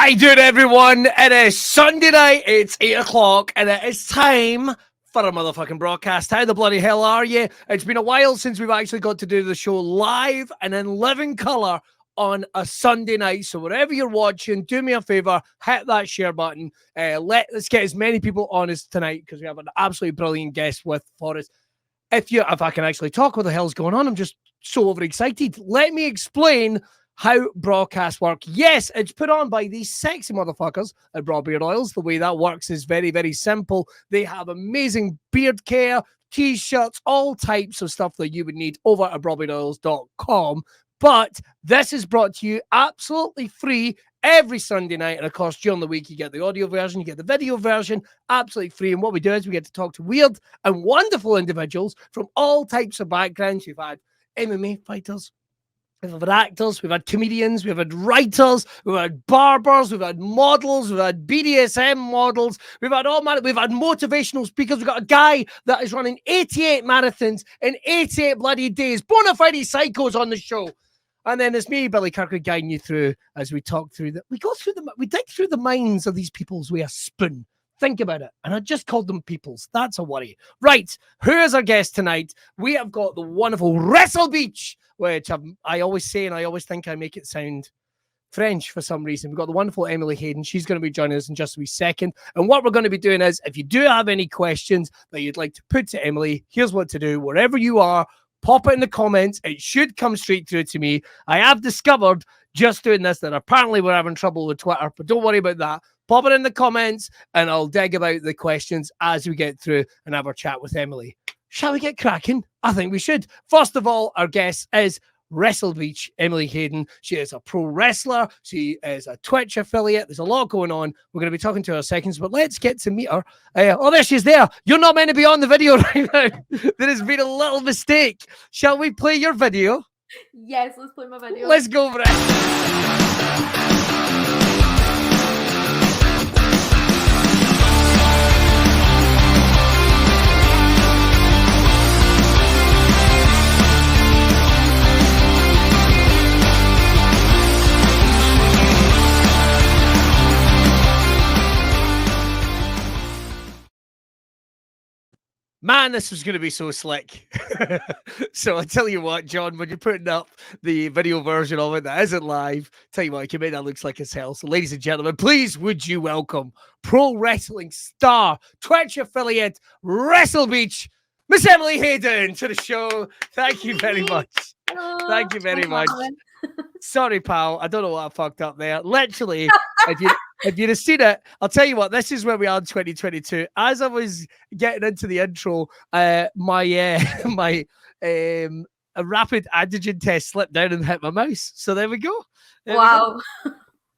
How you doing, everyone? It is Sunday night, it's 8 o'clock, and it is time for a motherfucking broadcast. How the bloody hell are you? It's been a while since we've actually got to do the show live and in living colour on a Sunday night. So wherever you're watching, do me a favour, hit that share button. Let's get as many people on as tonight, because we have an absolutely brilliant guest for us. If I can actually talk, what the hell's going on? I'm just so overexcited. Let me explain how Braw Cast work. Yes, it's put on by these sexy motherfuckers at Braw Beard Oils. The way that works is very, very simple. They have amazing beard care, t-shirts, all types of stuff that you would need over at brawbeardoils.com. But this is brought to you absolutely free every Sunday night. And of course, during the week, you get the audio version, you get the video version, absolutely free. And what we do is we get to talk to weird and wonderful individuals from all types of backgrounds. We've had MMA fighters, we've had actors, we've had comedians, we've had writers, we've had barbers, we've had models, we've had BDSM models, we've had we've had motivational speakers. We've got a guy that is running 88 marathons in 88 bloody days. Bona fide psychos on the show. And then it's me, Billy Kirkwood, guiding you through as we talk through that. We dig through the minds of these peoples with a spoon. Think about it. And I just called them peoples. That's a worry. Right. Who is our guest tonight? We have got the wonderful Wrestlebeech, which I always say, and I always think I make it sound French for some reason. We've got the wonderful Emily Hayden. She's going to be joining us in just a wee second. And what we're going to be doing is, if you do have any questions that you'd like to put to Emily, here's what to do. Wherever you are, pop it in the comments. It should come straight through to me. I have discovered just doing this that apparently we're having trouble with Twitter, but don't worry about that. Pop it in the comments and I'll dig about the questions as we get through and have our chat with Emily. Shall we get cracking? I think we should. First of all, our guest is Wrestlebeech, Emily Hayden. She is a pro wrestler. She is a Twitch affiliate. There's a lot going on. We're going to be talking to her in seconds, but let's get to meet her. Oh, there she's there. You're not meant to be on the video right now. There has been a little mistake. Shall we play your video? Yes, let's play my video. Let's go for it. Man, this was going to be so slick. So I tell you what, John, when you're putting up the video version of it that isn't live, tell you what, I can make that looks like as hell. So ladies and gentlemen, please would you welcome pro wrestling star, Twitch affiliate, Wrestlebeech, Miss Emily Hayden to the show. Thank you very much. Hello. Thank you very much. Sorry, pal. I don't know what I fucked up there. Literally, if you'd have seen it, I'll tell you what, this is where we are in 2022. As I was getting into the intro, a rapid antigen test slipped down and hit my mouse. So there we go. Wow.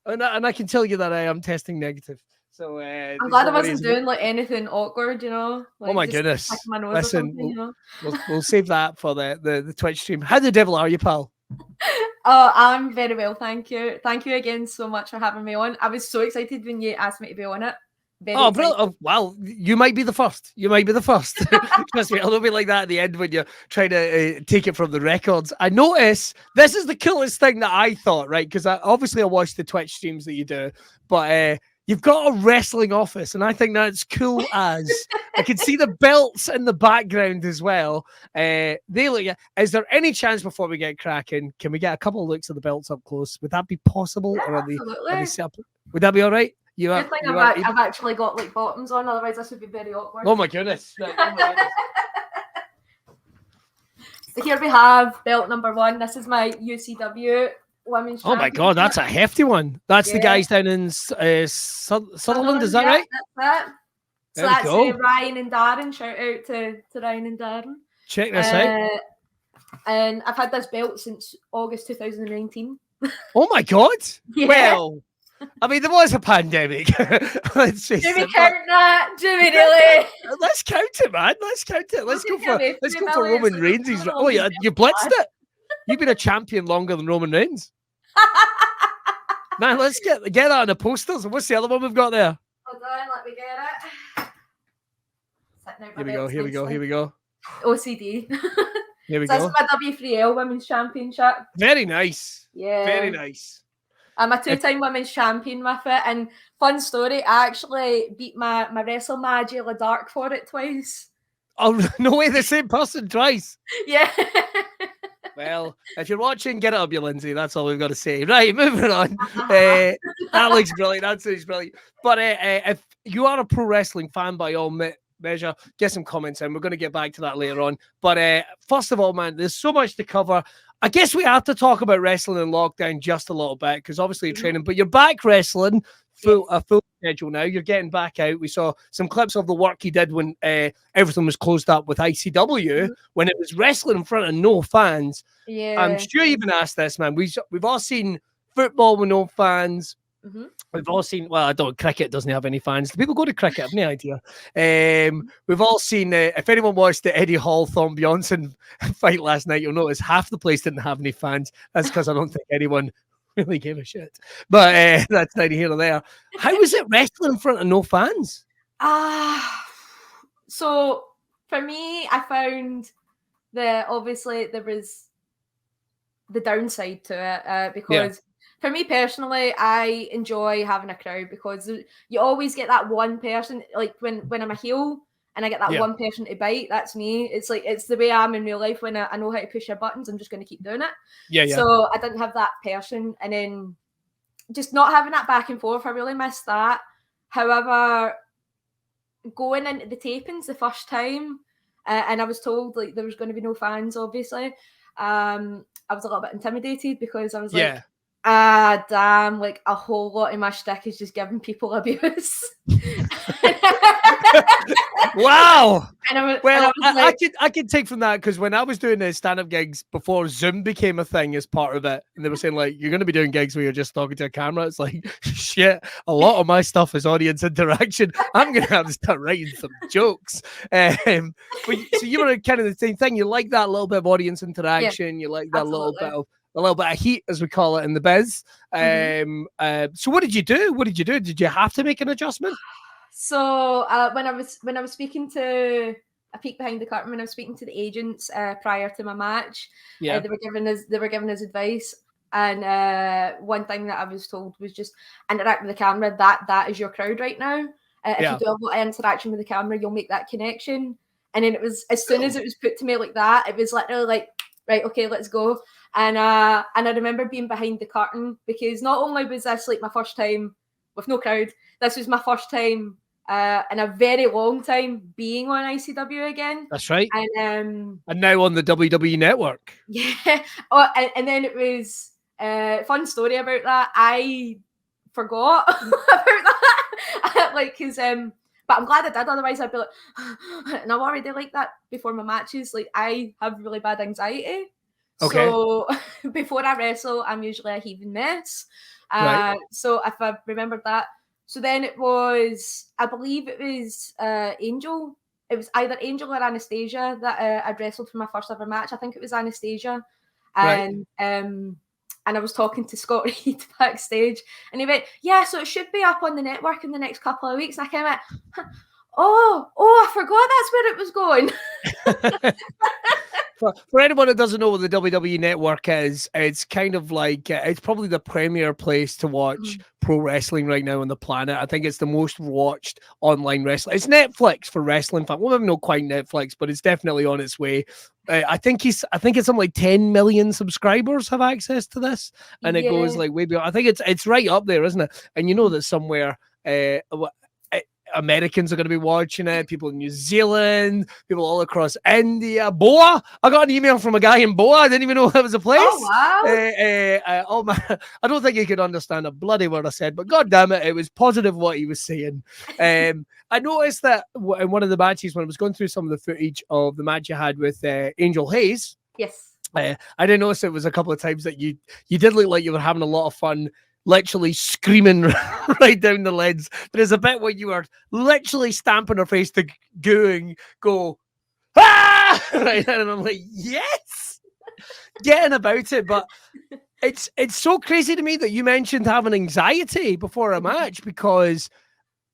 And I can tell you that I am testing negative. So I'm glad I wasn't doing like anything awkward, you know. Like, oh my goodness. My nose Listen, you know? we'll save that for the Twitch stream. How the devil are you, pal? Oh, I'm very well, thank you. Thank you again so much for having me on. I was so excited when you asked me to be on it. Oh, brilliant. Oh, well, you might be the first. You might be the first. Trust me, it'll be like that at the end when you're trying to take it from the records. I notice this is the coolest thing that I thought, right? Because obviously I watch the Twitch streams that you do, but you've got a wrestling office, and I think that's cool as. I can see the belts in the background as well. They look. Is there any chance before we get cracking, can we get a couple of looks of the belts up close? Would that be possible? Yeah, or absolutely. Would that be all right? Good thing I've actually got like bottoms on, otherwise this would be very awkward. Oh my goodness. Right, oh my goodness. So here we have belt number 1. This is my UCW women's Oh my god, that's a hefty one. That's the guys down in Sutherland, is that right? That's it. So There that's we go. Ryan and Darren. Shout out to Ryan and Darren. Check this out. And I've had this belt since August 2019. Oh my god. Yeah. Well, I mean, there was a pandemic. Let's just Do we count that? Do we really? Let's count it, man. Let's count it. Let's go for Million. Roman Reigns. Oh yeah, you blitzed it. You've been a champion longer than Roman Reigns. Man, let's get that on the posters. What's the other one we've got there? Hold on, let me get it. Here we go. OCD. Here we So go. that's my W3L Women's Championship. Very nice. Yeah. Very nice. I'm a two-time women's champion with it, and fun story, I actually beat my wrestle Maggie Dark for it twice. Oh, no way, the same person twice. Yeah. Well, if you're watching, get it up, you Lindsay. That's all we've got to say. Right, moving on. That looks brilliant. That looks brilliant. But if you are a pro wrestling fan by all measure, get some comments in. We're going to get back to that later on. But first of all, man, there's so much to cover. I guess we have to talk about wrestling in lockdown just a little bit because obviously you're training, but you're back wrestling. A full schedule now. You're getting back out. We saw some clips of the work you did when everything was closed up with ICW, when it was wrestling in front of no fans. Yeah. I'm sure you've been asked this, man. We've all seen football with no fans. We've all seen, well, I don't, cricket doesn't have any fans. Do people go to cricket? I have no idea. We've all seen, if anyone watched the Eddie Hall, Thom Bjornsson fight last night, you'll notice half the place didn't have any fans. That's because I don't think anyone really gave a shit. But that's neither here nor there. How was it wrestling in front of no fans? So for me, I found that obviously there was the downside to it because for me personally, I enjoy having a crowd because you always get that one person, like when I'm a heel and I get that one person to bite, that's me. It's like, it's the way I am in real life. When I know how to push your buttons, I'm just going to keep doing it. So I didn't have that person. And then just not having that back and forth, I really missed that. However, going into the tapings the first time, and I was told like there was going to be no fans, obviously, I was a little bit intimidated because I was like, damn, like a whole lot of my shtick is just giving people abuse. Wow. I could take from that because when I was doing the stand-up gigs before Zoom became a thing as part of it, and they were saying like you're going to be doing gigs where you're just talking to a camera, it's like shit. A lot of my stuff is audience interaction. I'm going to have to start writing some jokes. So you were kind of the same thing. You like that little bit of audience interaction. You like that little bit of heat, as we call it in the biz. So what did you do? Did you have to make an adjustment? So when I was speaking to a peek behind the curtain, when I was speaking to the agents prior to my match, they were giving us advice, and one thing that I was told was just interact with the camera. That is your crowd right now. If you do a lot of interaction with the camera, you'll make that connection. And then it was, as soon as it was put to me like that, it was literally like, right, okay, let's go. And I remember being behind the curtain because not only was this like my first time with no crowd, this was my first time in a very long time being on ICW again. That's right. And now on the WWE Network. Yeah. And then it was fun story about that. I forgot about that. Like, because but I'm glad I did. Otherwise, I'd be like, and I'm already like that before my matches. Like, I have really bad anxiety. Okay. So before I wrestle, I'm usually a heaving mess. So if I remembered that. So then it was, I believe it was Angel. It was either Angel or Anastasia that I'd wrestled for my first ever match. I think it was Anastasia. And I was talking to Scott Reed backstage, and he went, yeah, so it should be up on the network in the next couple of weeks. And I came out, oh, I forgot that's where it was going. For anyone that doesn't know what the WWE Network is, it's kind of like, it's probably the premier place to watch pro wrestling right now on the planet. I think it's the most watched online wrestling. It's Netflix for wrestling fans. Well, maybe not quite Netflix, but it's definitely on its way. I think it's something like 10 million subscribers have access to this, and it goes like way beyond. I think it's right up there, isn't it? And you know that somewhere Americans are going to be watching it, people in New Zealand, people all across India. Boa, I got an email from a guy in Boa. I didn't even know that was a place. Oh, wow. Oh man, I don't think he could understand a bloody word I said, but god damn it, it was positive what he was saying. I noticed that in one of the matches, when I was going through some of the footage of the match you had with Angel Hayes. Yes. I did notice it was a couple of times that you did look like you were having a lot of fun, literally screaming right down the legs. There's a bit where you were literally stamping her face to go, ah! Right, and I'm like, yes, getting about it. But it's so crazy to me that you mentioned having anxiety before a match, because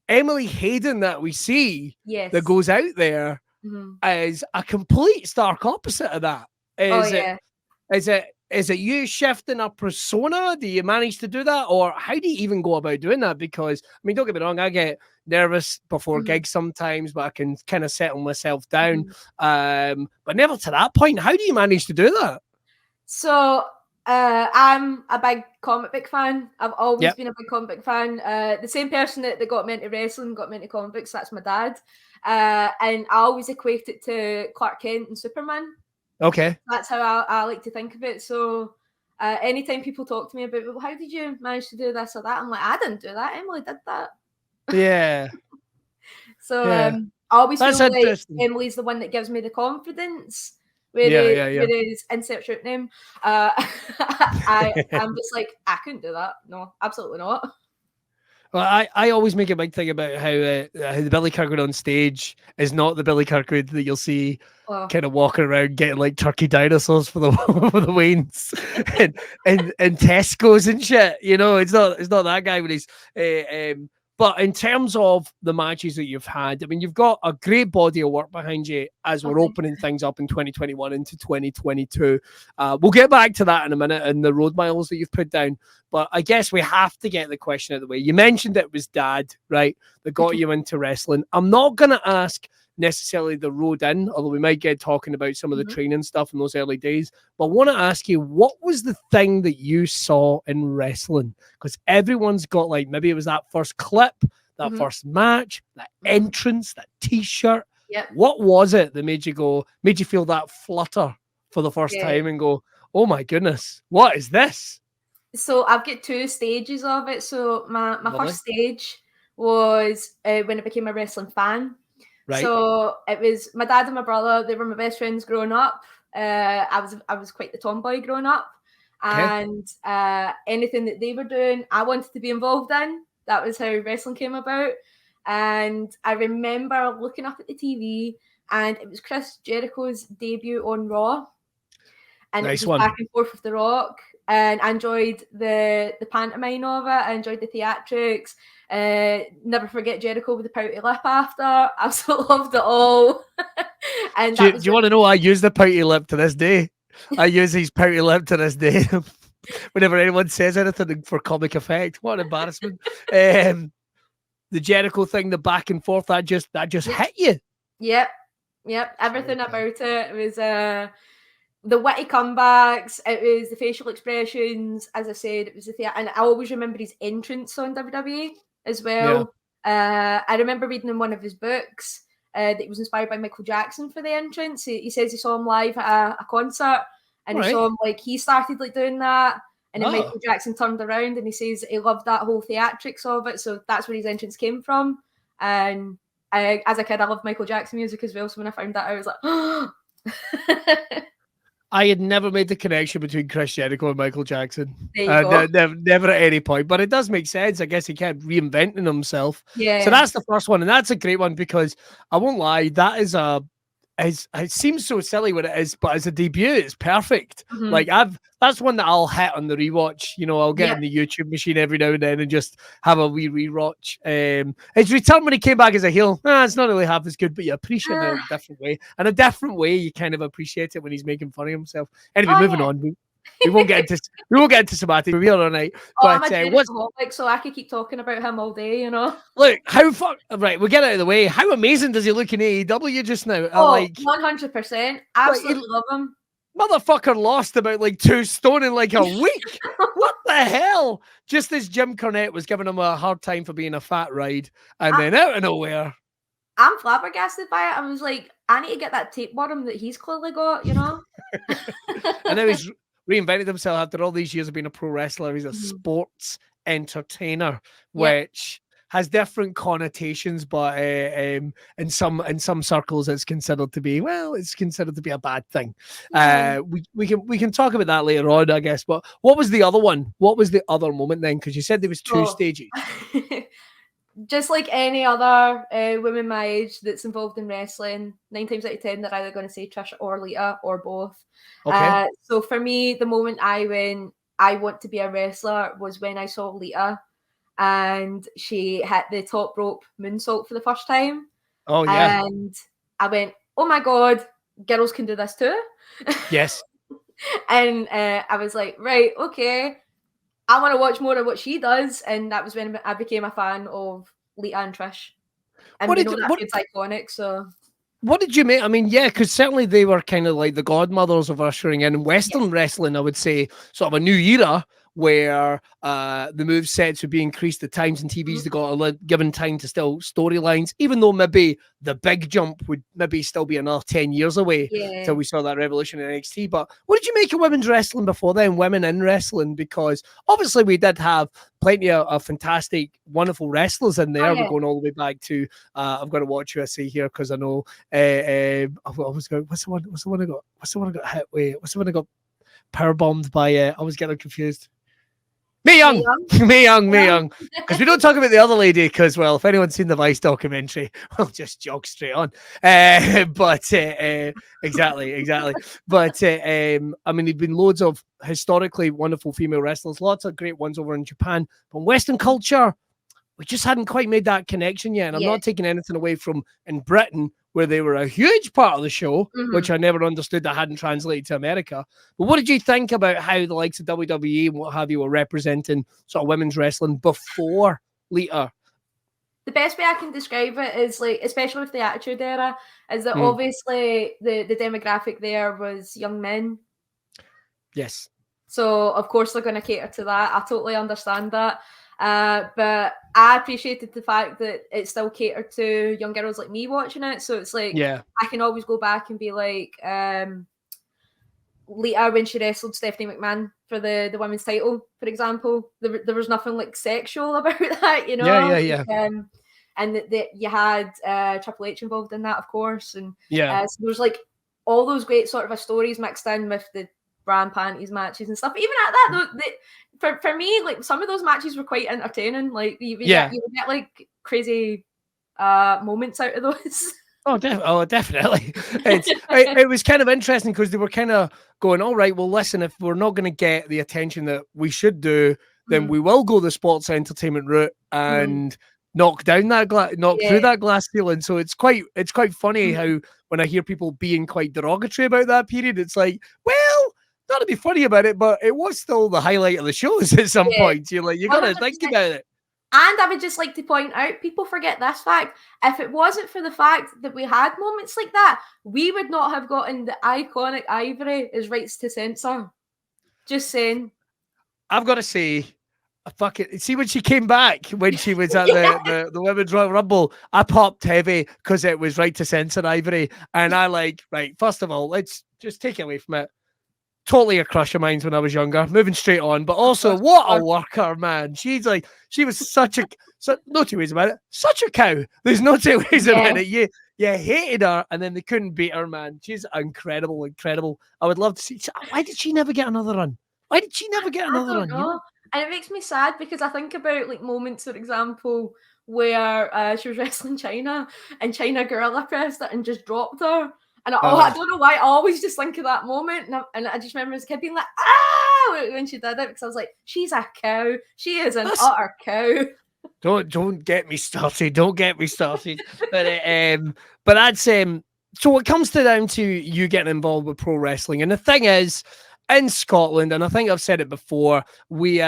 Emily Hayden that we see that goes out there is a complete stark opposite of that. Is is it you shifting a persona? Do you manage to do that? Or how do you even go about doing that? Because, I mean, don't get me wrong, I get nervous before gigs sometimes, but I can kind of settle myself down. But never to that point. How do you manage to do that? So I'm a big comic book fan. I've always been a big comic book fan. The same person that got me into wrestling got me into comic books. That's my dad. And I always equate it to Clark Kent and Superman. Okay. That's how I like to think of it. So anytime people talk to me about, well, how did you manage to do this or that? I'm like, I didn't do that. Emily did that. Yeah. So I always That's feel like interesting. Emily's the one that gives me the confidence. Whereas insert shoot name, I'm just like, I couldn't do that. No, absolutely not. Well, I always make a big thing about how the Billy Kirkwood on stage is not the Billy Kirkwood that you'll see kind of walking around getting like turkey dinosaurs for the for the Waynes and Tesco's and shit. You know, it's not that guy, but he's. But in terms of the matches that you've had, I mean, you've got a great body of work behind you as we're opening things up in 2021 into 2022. We'll get back to that in a minute and the road miles that you've put down. But I guess we have to get the question out of the way. You mentioned it was dad, right, that got you into wrestling. I'm not going to ask necessarily the road in, although we might get talking about some of the training stuff in those early days. But I want to ask you, what was the thing that you saw in wrestling? Because everyone's got, like, maybe it was that first clip, that first match, that entrance, that t-shirt. Yep. What was it that made you feel that flutter for the first time and go, oh my goodness, what is this? So I've got two stages of it. So my first stage was when I became a wrestling fan. Right. So it was my dad and my brother. They were my best friends growing up. I was quite the tomboy growing up, and anything that they were doing, I wanted to be involved in. That was how wrestling came about. And I remember looking up at the TV, and it was Chris Jericho's debut on Raw, and nice it was one. back and forth with The Rock. And I enjoyed the pantomime of it. I enjoyed the theatrics. Never forget Jericho with the pouty lip after. Absolutely loved it all. And do you want to know I use the pouty lip to this day? I use his pouty lip to this day. Whenever anyone says anything for comic effect, what an embarrassment. The Jericho thing, the back and forth, that just hit you. Yep. Everything about it was the witty comebacks, it was the facial expressions, as I said, it was the theatre, and I always remember his entrance on WWE as well. I remember reading in one of his books that he was inspired by Michael Jackson for the entrance. He says he saw him live at a concert, and he saw him, like, he started like doing that, and then Michael Jackson turned around, and he says he loved that whole theatrics of it, so that's where his entrance came from. And as a kid, I loved Michael Jackson music as well, so when I found that, I was like, oh. I had never made the connection between Chris Jericho and Michael Jackson. There you go. Never at any point, but it does make sense. I guess he kept reinventing himself. Yeah. So that's the first one, and that's a great one because I won't lie, that is it seems so silly when it is, but as a debut, it's perfect. Like that's one that I'll hit on the rewatch. You know, I'll get in the YouTube machine every now and then and just have a wee rewatch. His return when he came back as a heel, it's not really half as good, but you appreciate it in a different way. And a different way, you kind of appreciate it when he's making fun of himself. Anyway, moving on. We won't get into somatic. We'll be here all night. But I'm a Jerichoholic, so I could keep talking about him all day, you know. Look, right, we'll get out of the way. How amazing does he look in AEW just now? 100%. Absolutely love him. Motherfucker lost about like 2 stone in like a week. What the hell? Just as Jim Cornette was giving him a hard time for being a fat ride, and then out of nowhere. I'm flabbergasted by it. I was like, I need to get that tapeworm that he's clearly got, you know. And now he's reinvented himself after all these years of being a pro wrestler. He's a sports entertainer, which has different connotations, but in some circles it's considered to be a bad thing. We can talk about that later on, I guess. But what was the other one? What was the other moment then? Because you said there was 2 stages. Just like any other woman my age that's involved in wrestling, 9 times out of 10 they're either going to say Trisha or Lita or both. So for me, the moment I went, I want to be a wrestler, was when I saw Lita and she hit the top rope moonsault for the first time. Oh yeah. And I went, oh my god, girls can do this too. Yes. And I was like, right, okay, I want to watch more of what she does. And that was when I became a fan of Lita and Trish. And What we did know you, that feud's iconic, so... what did you make? I mean, yeah, because certainly they were kind of like the godmothers of ushering in Western wrestling, I would say, sort of a new era where the move sets would be increased, the times and TVs they got given time to still storylines, even though maybe the big jump would maybe still be another 10 years away till we saw that revolution in NXT. But what did you make of women's wrestling before then, women in wrestling? Because obviously we did have plenty of fantastic, wonderful wrestlers in there. We're going all the way back to, I've got to watch who I see here because I know, I was going, what's the one I got hit with? What's the one I got power bombed by? I was getting confused. Mae Young. Because we don't talk about the other lady because, well, if anyone's seen the Vice documentary, we'll just jog straight on. Exactly. But, I mean, there've been loads of historically wonderful female wrestlers, lots of great ones over in Japan. But in Western culture, we just hadn't quite made that connection yet. And I'm not taking anything away from in Britain, where they were a huge part of the show, which I never understood that hadn't translated to America. But what did you think about how the likes of WWE and what have you were representing sort of women's wrestling before Lita? The best way I can describe it is, like, especially with the Attitude Era, is that obviously the demographic there was young men. Yes. So, of course, they're going to cater to that. I totally understand that. But I appreciated the fact that it still catered to young girls like me watching it. So it's like, I can always go back and be like, Lita, when she wrestled Stephanie McMahon for the women's title, for example, there was nothing like sexual about that, you know? And that you had Triple H involved in that, of course. And so there's like all those great sort of stories mixed in with the bra and panties matches and stuff. But even at that, though, for me, like, some of those matches were quite entertaining. Like, you would get like crazy moments out of those. Oh, definitely. It was kind of interesting because they were kind of going, all right, well, listen, if we're not going to get the attention that we should do, then we will go the sports entertainment route and knock down that through that glass ceiling. So it's quite funny how when I hear people being quite derogatory about that period, it's like, well, not to be funny about it, but it was still the highlight of the shows at some point. You're like, you got to think about it. And I would just like to point out, people forget this fact. If it wasn't for the fact that we had moments like that, we would not have gotten the iconic Ivory as rights to censor. Just saying. I've got to say, see when she came back, when she was at the Women's Royal Rumble, I popped heavy because it was right to censor Ivory. And I right, first of all, let's just take it away from it. Totally a crush of mine when I was younger, moving straight on, but also what a worker, man. She was such no two ways about it, such a cow. There's no two ways about it. You hated her and then they couldn't beat her, man. She's incredible. I would love to see. Why did she never get another run? I don't know. And it makes me sad because I think about like moments, for example, where she was wrestling China and China gorilla pressed it and just dropped her. And I don't know why, I always just think of that moment. And I just remember as a kid being like, ah, when she did it, because I was like, she's a cow. She is an utter cow. Don't get me started. But that's so it comes down to you getting involved with pro wrestling. And the thing is, in Scotland, and I think I've said it before, we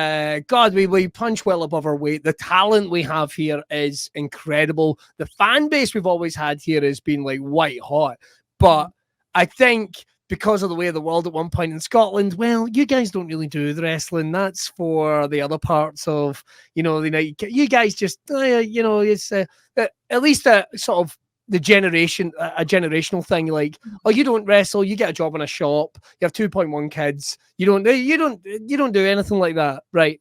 punch well above our weight. The talent we have here is incredible. The fan base we've always had here has been like white hot. But I think because of the way of the world at one point in Scotland, well, you guys don't really do the wrestling. That's for the other parts of, the night. You guys just, it's at least a sort of a generational thing. Like, oh, you don't wrestle, you get a job in a shop, you have 2.1 kids. You don't do anything like that, right?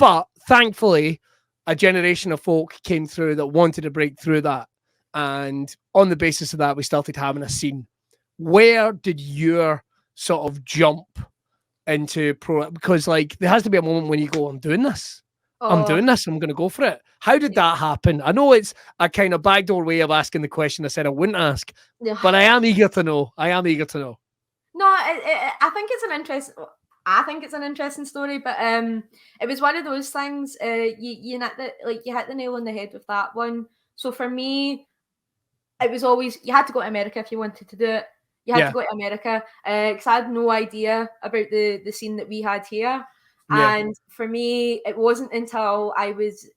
But thankfully, a generation of folk came through that wanted to break through that. And on the basis of that, we started having a scene. Where did your sort of jump into pro? Because like there has to be a moment when you go, I'm doing this. I'm going to go for it. How did that happen? I know it's a kind of backdoor way of asking the question I said I wouldn't ask, but I am eager to know. No, I think it's an interesting story, but it was one of those things. You hit the nail on the head with that one. So for me, it was always, you had to go to America if you wanted to do it. You had Yeah. to go to America because I had no idea about the scene that we had here. Yeah. And for me, it wasn't until I was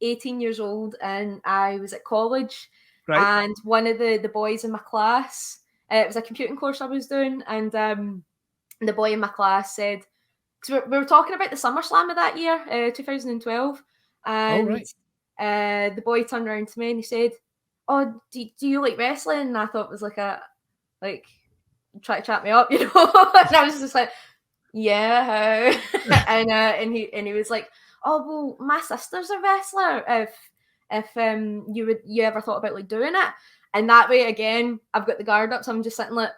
18 years old and I was at college. Right. And one of the boys in my class, it was a computing course I was doing, and the boy in my class said, because we were talking about the SummerSlam of that year, 2012, and the boy turned around to me and he said, "Oh, do you like wrestling?" And I thought it was like try to chat me up, and I was just like, "Yeah, how?" and he was like, "Oh, well, my sister's a wrestler. If you ever thought about like doing it?" And that way again, I've got the guard up, so I'm just sitting like,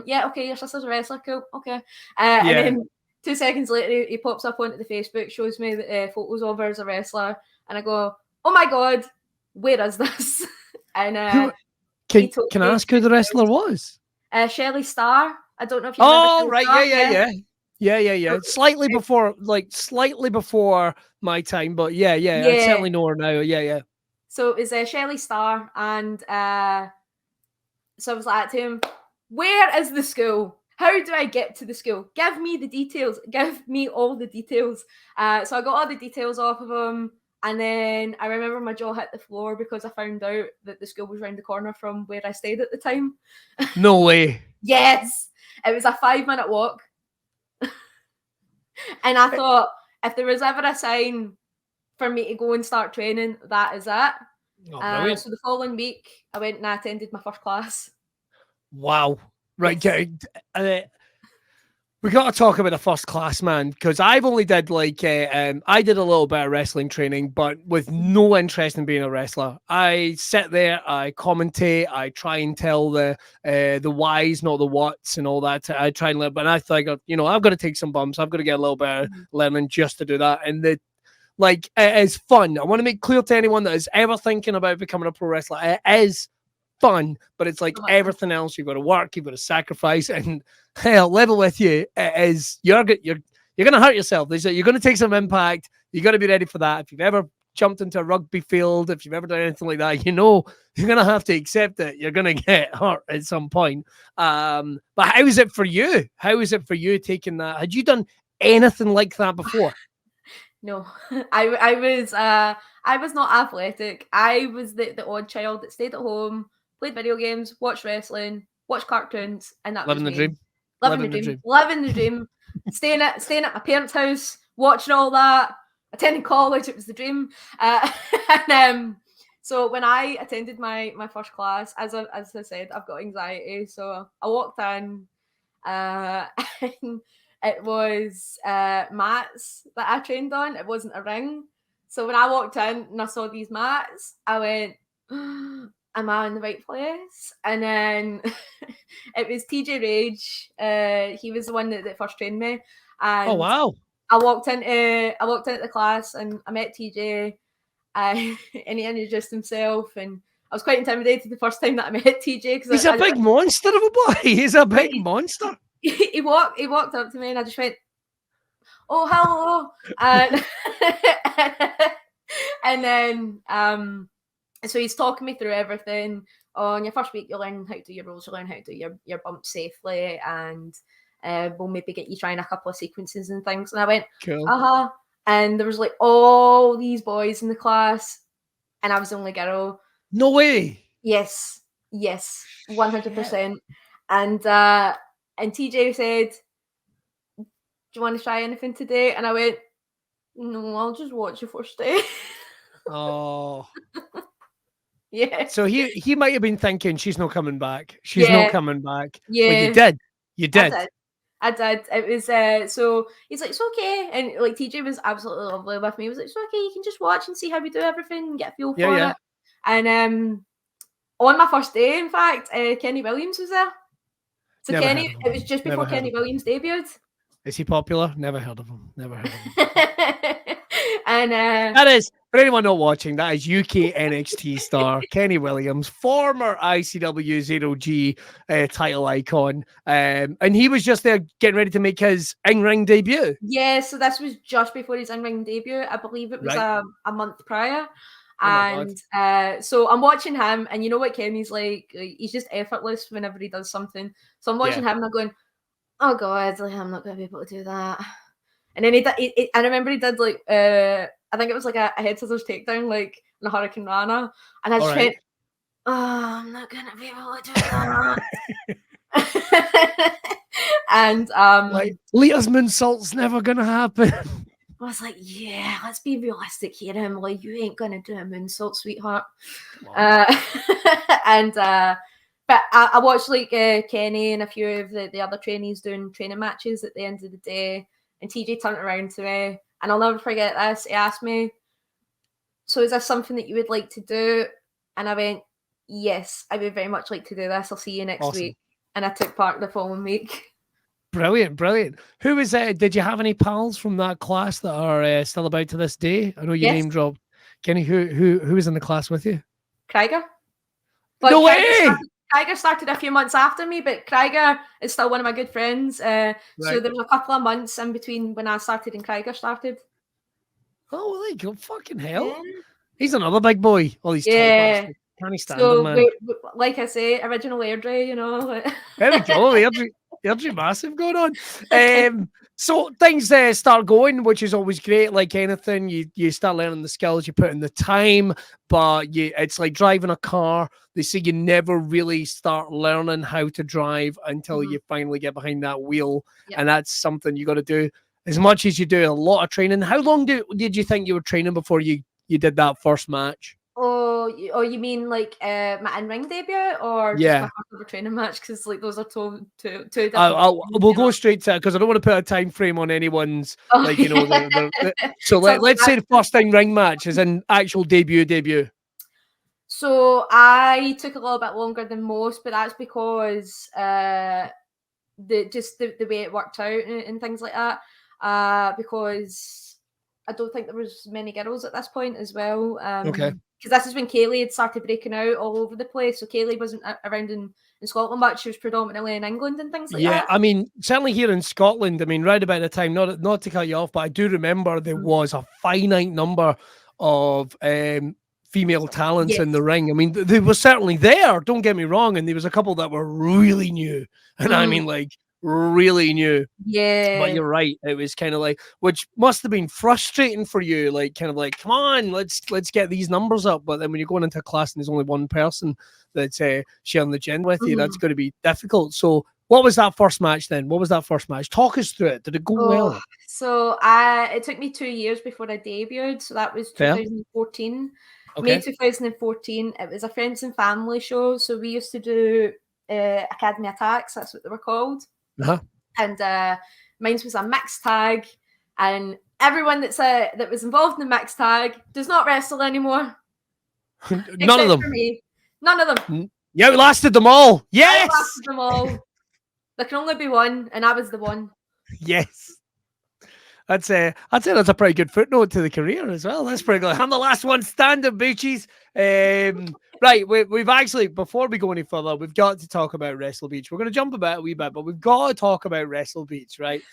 "Yeah, okay, your sister's a wrestler, cool, okay." And then 2 seconds later, he pops up onto the Facebook, shows me the photos of her as a wrestler, and I go, "Oh my god, where is this?" And can I ask who the wrestler was? Shelley Starr. I don't know if you remember. Oh, right, yeah. Slightly before my time, but yeah. I certainly know her now. Yeah. So it was Shelley Starr, and so I was like to him, "Where is the school? How do I get to the school? Give me the details. Give me all the details." So I got all the details off of him, and then I remember my jaw hit the floor because I found out that the school was around the corner from where I stayed at the time. No way. Yes, it was a 5-minute walk. And I thought, if there was ever a sign for me to go and start training, that is it. Oh, so the following week, I went and I attended my first class. Wow. Right. Yes. We got to talk about the first class, man, because I've only did I did a little bit of wrestling training, but with no interest in being a wrestler. I sit there, I commentate, I try and tell the whys, not the whats, and all that. I try and learn, but I think, I've got to take some bumps. I've got to get a little bit of learning just to do that. And it is fun. I want to make clear to anyone that is ever thinking about becoming a pro wrestler, it is fun, but it's like everything else. You've got to work, you've got to sacrifice, and hell, level with you, it is you're gonna hurt yourself. You're gonna take some impact. You got to be ready for that. If you've ever jumped into a rugby field, if you've ever done anything like that, you're gonna have to accept that you're gonna get hurt at some point. But how is it for you? How is it for you taking that? Had you done anything like that before? No, I was not athletic. I was the odd child that stayed at home, played video games, watched wrestling, watched cartoons, and that was me. Living the dream. Staying at my parents' house, watching all that. Attending college, it was the dream. So when I attended my first class, as I said, I've got anxiety. So I walked in, and it was mats that I trained on. It wasn't a ring. So when I walked in and I saw these mats, I went, "Am I in the right place?" And then it was TJ Rage. He was the one that first trained me. And oh wow! I walked into the class and I met TJ, and he introduced himself, and I was quite intimidated the first time that I met TJ because he's a big monster of a boy. He's a big monster. He walked up to me and I just went, "Oh, hello," and then so he's talking me through everything. On your first week, you learn how to do your rolls, you learn how to do your bumps safely, and we'll maybe get you trying a couple of sequences and things. And I went, cool. And there was like all these boys in the class, and I was the only girl. No way. Yes, 100%. And TJ said, "Do you want to try anything today?" And I went, "No, I'll just watch you first day." Oh. Yeah. So he might have been thinking, she's not coming back. She's not coming back. Yeah. But you did. I did. It was so he's like, "It's okay." And like TJ was absolutely lovely with me. He was like, "It's okay, you can just watch and see how we do everything and get a feel for it." And on my first day, in fact, Kenny Williams was there. So it was just before Kenny Williams debuted. Is he popular? Never heard of him. And that is, for anyone not watching, that is UK NXT star Kenny Williams, former ICW 0G title icon. And he was just there getting ready to make his in-ring debut. Yeah, so this was just before his in-ring debut. I believe it was a month prior. And so I'm watching him, and you know what Kenny's like he's just effortless whenever he does something. So I'm watching him and I'm going, oh God, like, I'm not going to be able to do that. And then I remember he did like, I think it was like a head scissors takedown, like in a Hurricane Rana. And I just went, oh, I'm not going to be able to do that. And like, Lita's moonsault's never going to happen. I was like, yeah, let's be realistic here, Emily. You ain't going to do a moonsault, sweetheart. But I watched like Kenny and a few of the other trainees doing training matches at the end of the day. And TJ turned around to me, and I'll never forget this. He asked me, so is this something that you would like to do? And I went, yes, I would very much like to do this. I'll see you next week. And I took part the following week. Brilliant. Who was did you have any pals from that class that are still about to this day? I know you name dropped. Kenny, who was in the class with you? Krieger. No way! Krieger started a few months after me, but Krieger is still one of my good friends. So there was a couple of months in between when I started and Krieger started. Oh, there you go. Fucking hell. Yeah. He's another big boy. All these tall bastards. Can he stand him, man? Like I say, original Airdrie, you know. There we go. Airdrie massive going on. So things start going, which is always great. Like anything, you start learning the skills, you put in the time, but it's like driving a car. They say you never really start learning how to drive until you finally get behind that wheel. Yep. And that's something you got to do as much as you do a lot of training. How long did you think you were training before you did that first match? Oh, you mean like my in-ring debut or just my first ever training match? Because like those are two different. We'll go straight to it because I don't want to put a time frame on anyone's like you know. So let's say the first in-ring match is an actual debut. So I took a little bit longer than most, but that's because the way it worked out and things like that. Because I don't think there was many girls at this point as well. Okay. Because this is when Kaylee had started breaking out all over the place. So Kaylee wasn't around in Scotland much. She was predominantly in England and things like that. Yeah, I mean, certainly here in Scotland, I mean, right about the time, not to cut you off, but I do remember there was a finite number of female talents in the ring. I mean, they were certainly there, don't get me wrong, and there was a couple that were really new. And I mean, like, really new. Yeah. But you're right. It was kind of like, which must have been frustrating for you, like kind of like, come on, let's get these numbers up. But then when you're going into a class and there's only one person that's sharing the gym with you, that's going to be difficult. So what was that first match then? What was that first match? Talk us through it. Did it go well? So it took me 2 years before I debuted. So that was 2014. Okay. May 2014. It was a friends and family show. So we used to do Academy Attacks. That's what they were called. And mine was a mixed tag, and everyone that was involved in the mixed tag does not wrestle anymore. None of them. For me. None of them. You outlasted them all. Yes. I outlasted them all. There can only be one, and I was the one. Yes. I'd say that's a pretty good footnote to the career as well. That's pretty good. I'm the last one standing, bitches. Right, we've actually, before we go any further, we've got to talk about Wrestlebeech. We're going to jump about a wee bit, but we've got to talk about Wrestlebeech, right?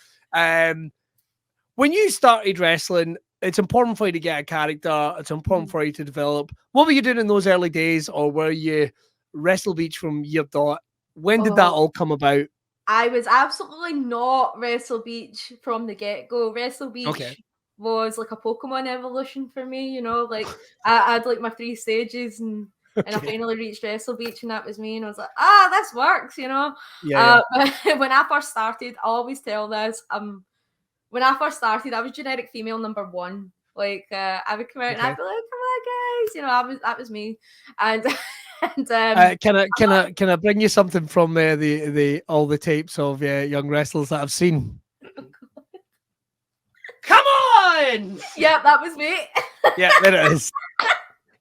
When you started wrestling, it's important for you to get a character. It's important for you to develop. What were you doing in those early days, or were you Wrestlebeech from year dot? When did that all come about? I was absolutely not Wrestlebeech from the get-go. Wrestlebeech was like a Pokemon evolution for me, you know, like I had like my 3 stages and I finally reached Wrestlebeech and that was me. And I was like, this works, you know? But when I first started, I always tell this, when I first started, I was generic female number 1. Like I would come out and I'd be like, come on guys, you know, that was me. And can I bring you something from the all the tapes of young wrestlers that I've seen? Come on! Yeah, that was me. Yeah, there it is.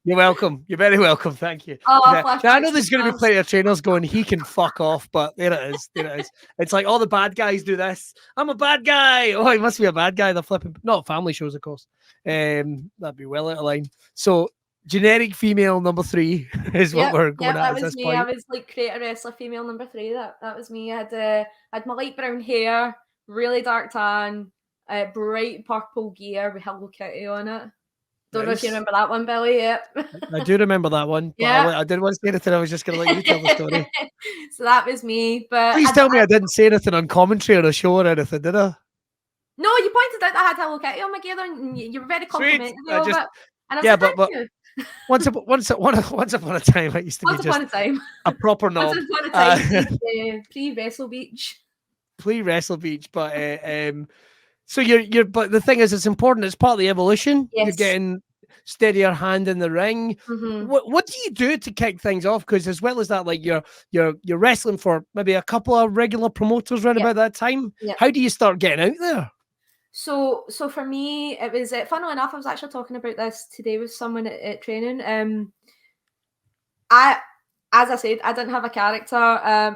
You're welcome. You're very welcome. Thank you. Now, I know there's going to be plenty of trainers going, he can fuck off, but there it is. There it is. It's like all the bad guys do this. I'm a bad guy. Oh, he must be a bad guy. They're flipping. Not family shows, of course. That'd be well out of line. So, generic female number 3 is what we're going at this point. I was like creator wrestler female number 3. That was me. I had my light brown hair, really dark tan, bright purple gear with Hello Kitty on it. Don't know if you Nice. remember that one, Billy. Yep. I do remember that one, but Yeah. I didn't want to say anything. I was just going to let you tell the story. So that was me. But Please tell me I didn't say anything on commentary or a show or anything, did I? no, you pointed out that I had Hello Kitty on my gear, and you were very complimentary of it. And I was yeah, like, but you. once upon a time, I used to Once be just upon a time. a proper knob. Once upon a time, pre-Wrestlebeech. Pre-Wrestlebeech, but so but the thing is, it's important. It's part of the evolution. Yes. You're getting steadier hand in the ring. Mm-hmm. What do you do to kick things off? Because as well as that, like you're wrestling for maybe a couple of regular promoters right about that time. Yep. How do you start getting out there? So for me, it was funnily enough, I was actually talking about this today with someone at training. As I said, I didn't have a character,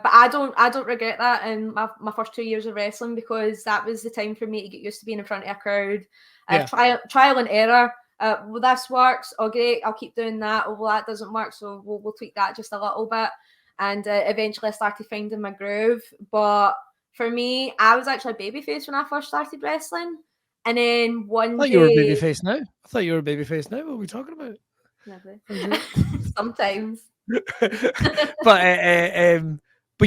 but I don't regret that in my first 2 years of wrestling, because that was the time for me to get used to being in front of a crowd. Trial and error. Well, this works. Oh, great! I'll keep doing that. Oh, well, that doesn't work, so we'll tweak that just a little bit. And eventually, I started finding my groove. But for me, I was actually a babyface when I first started wrestling, and then one day you were a babyface now. I thought you were a babyface now. What are we talking about? Never. Sometimes. But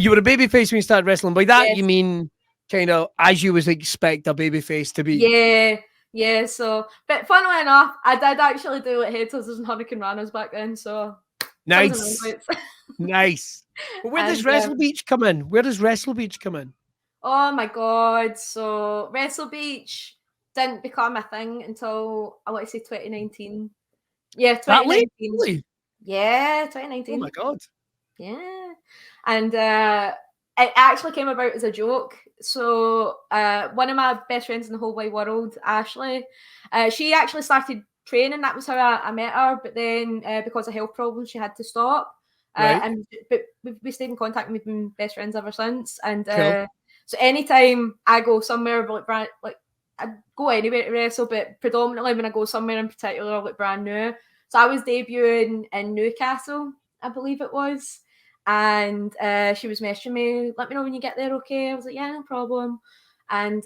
you were a babyface when you started wrestling. By that you mean kind of as you would expect a babyface to be. Yeah. So, but funnily enough, I did actually do like head tossers and hurricane runners back then. So nice. But where does Wrestlebeech come in? Where does Wrestlebeech come in? Oh my god! So Wrestlebeech didn't become a thing until I want to say 2019. Yeah, 2019. That late? Really? Yeah, 2019. Oh my god. Yeah. And it actually came about as a joke. So one of my best friends in the whole wide world, Ashley, she actually started training. That was how I met her. But then because of health problems, she had to stop. But we stayed in contact and we've been best friends ever since. And cool. So anytime I go somewhere, like I go anywhere to wrestle, but predominantly when I go somewhere in particular, like brand new. So I was debuting in Newcastle, I believe it was. And she was messaging me, let me know when you get there, okay? I was like, yeah, no problem. And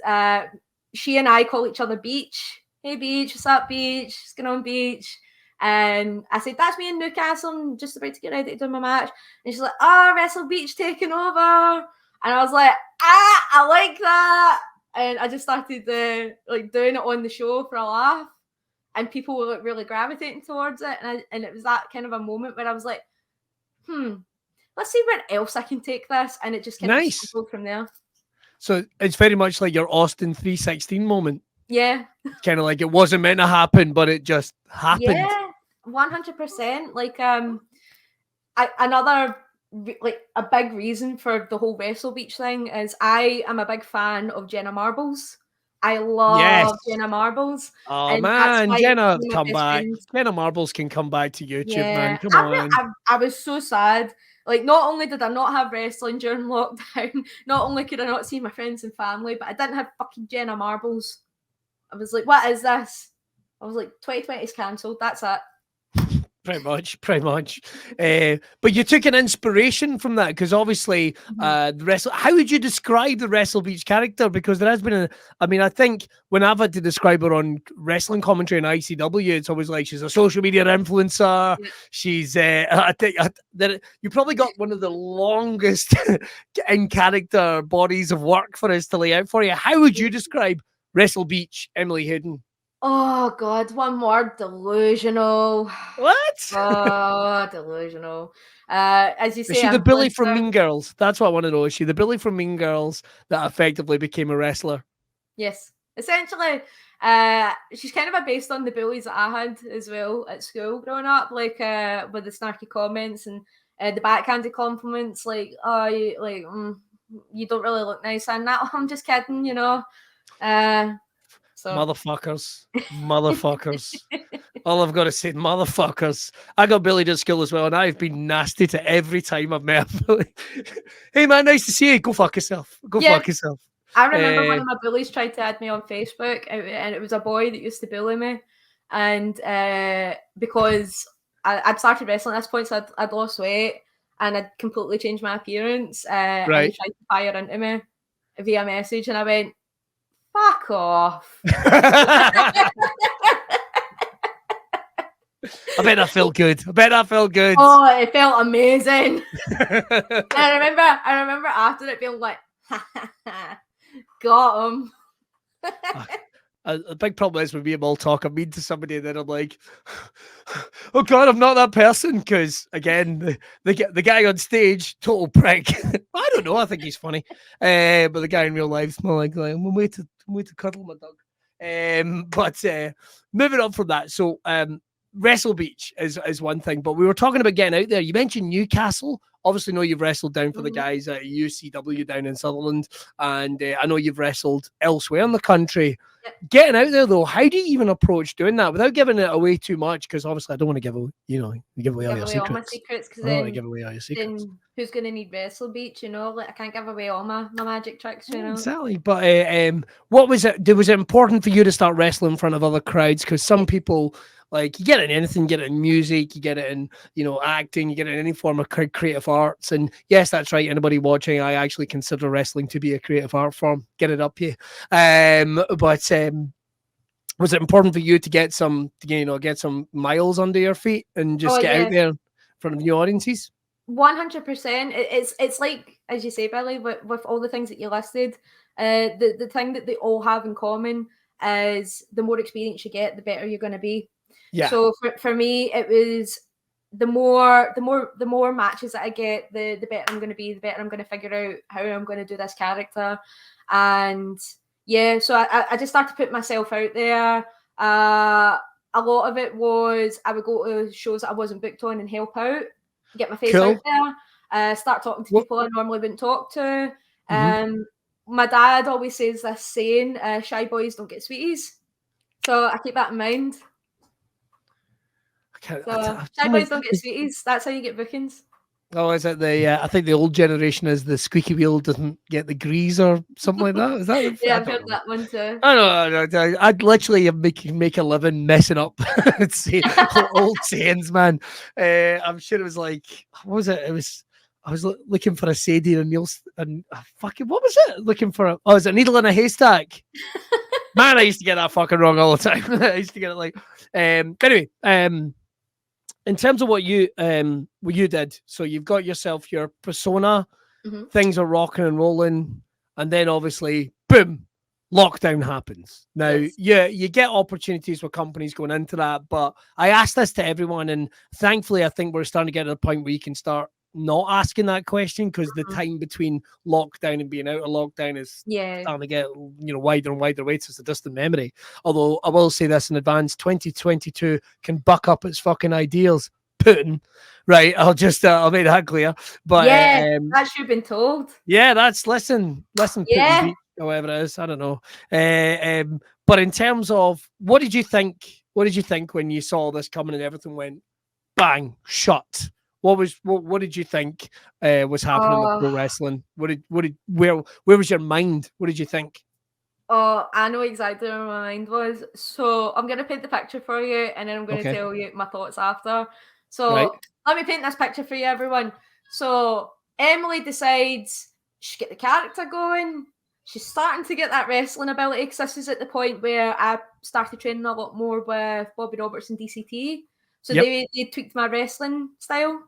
she and I call each other Beach. Hey, Beach, what's up, Beach? What's going on, Beach? And I said, that's me in Newcastle. I'm just about to get ready to do my match. And she's like, Wrestlebeech taking over. And I was like, I like that. And I just started doing it on the show for a laugh. And people were like really gravitating towards it. And it was that kind of a moment where I was like, let's see where else I can take this. And it just kind of snowballed from there. So it's very much like your Austin 316 moment. Yeah. Kind of like it wasn't meant to happen, but it just happened. Yeah, 100%. Like another like a big reason for the whole Wrestlebeech thing is I am a big fan of Jenna Marbles. I love Jenna Marbles. Oh man, Jenna, come back. Jenna Marbles can come back to YouTube, man. Come on. I was so sad. Like, not only did I not have wrestling during lockdown, not only could I not see my friends and family, but I didn't have fucking Jenna Marbles. I was like, what is this? I was like, 2020 is cancelled. That's it. Pretty much. But you took an inspiration from that because obviously how would you describe the Wrestlebeech character? Because there has been I think when I've had to describe her on wrestling commentary and ICW, it's always like she's a social media influencer. Yeah. She's I think that you probably got one of the longest in character bodies of work for us to lay out for you. How would you describe Wrestlebeech, Emily Hayden? Oh God, one word: delusional. What? Oh, delusional. As you say, is she the Billy from Mean Girls? That's what I want to know. Is she the Billy from Mean Girls that effectively became a wrestler? Yes, essentially. She's kind of based on the bullies that I had as well at school growing up, like with the snarky comments and the backhanded compliments, like you don't really look nice, and that I'm just kidding, you know. So. Motherfuckers. All I've got to say, motherfuckers. I got Billy to school as well, and I've been nasty to every time I've met Billy. Hey man, nice to see you. Go fuck yourself. Fuck yourself. I remember one of my bullies tried to add me on Facebook, and it was a boy that used to bully me. And because I'd started wrestling at this point, so I'd lost weight, and I'd completely changed my appearance. And he tried to fire into me via message, and I went, fuck off. I bet that felt good. Oh, it felt amazing. And I remember after it being like, got him. A big problem is when me and Mal talk, I'm mean to somebody and then I'm like, oh God, I'm not that person. Because again, the guy on stage, total prick. I don't know. I think he's funny. But the guy in real life's more like I'm way to cuddle my dog. But moving on from that. So Wrestlebeech is one thing, but we were talking about getting out there. You mentioned Newcastle. Obviously, know you've wrestled down for the guys at UCW down in Sutherland, and I know you've wrestled elsewhere in the country. Getting out there though, how do you even approach doing that without giving it away too much? Because obviously, I don't want to give away, give away all your secrets. All my secrets, because I don't want to give away all your secrets. Then who's going to need Wrestlebeech? Like I can't give away all my magic tricks. Exactly. But what was it? Was it important for you to start wrestling in front of other crowds? Because some people. Like you get it in anything, you get it in music, you get it in, acting, you get it in any form of creative arts. And yes, that's right. Anybody watching, I actually consider wrestling to be a creative art form. Get it up here. But was it important for you to get some miles under your feet and just get out there in front of new audiences? 100%. It's like, as you say, Billy, with all the things that you listed, the thing that they all have in common is the more experience you get, the better you're going to be. Yeah. So for me, it was the more matches that I get, the better I'm going to be, the better I'm going to figure out how I'm going to do this character. And yeah, so I just started to put myself out there. A lot of it was I would go to shows that I wasn't booked on and help out, get my face out there, start talking to people I normally wouldn't talk to. My dad always says this saying, shy boys don't get sweeties. So I keep that in mind. Shy boys don't get sweeties. That's how you get bookings. Oh, is it I think the old generation is the squeaky wheel doesn't get the grease or something like that? Is that? Yeah, I've heard that one too. I don't know. I'd literally make a living messing up old sayings, man. I'm sure it was like, what was it? I was looking for a Sadie and Neil and fucking, what was it? Looking for is it a needle in a haystack? Man, I used to get that fucking wrong all the time. I used to get it like, anyway, in terms of what you did, so you've got yourself your persona, things are rocking and rolling, and then obviously, boom, lockdown happens. Now, you get opportunities with companies going into that, but I asked this to everyone, and thankfully, I think we're starting to get to the point where you can start not asking that question because the time between lockdown and being out of lockdown is starting to get wider and wider away. It's a distant memory. Although I will say this in advance, 2022 can buck up its fucking ideals. Putin, right? I'll make that clear. But that should have been told. Yeah, listen, Putin, however it is. I don't know. But in terms of what did you think when you saw this coming and everything went bang, shut? What did you think was happening with pro wrestling? Where was your mind? What did you think? Oh, I know exactly where my mind was. So I'm going to paint the picture for you, and then I'm going to tell you my thoughts after. So let me paint this picture for you, everyone. So Emily decides she get the character going. She's starting to get that wrestling ability because this is at the point where I started training a lot more with Bobby Roberts and DCT. So they tweaked my wrestling style.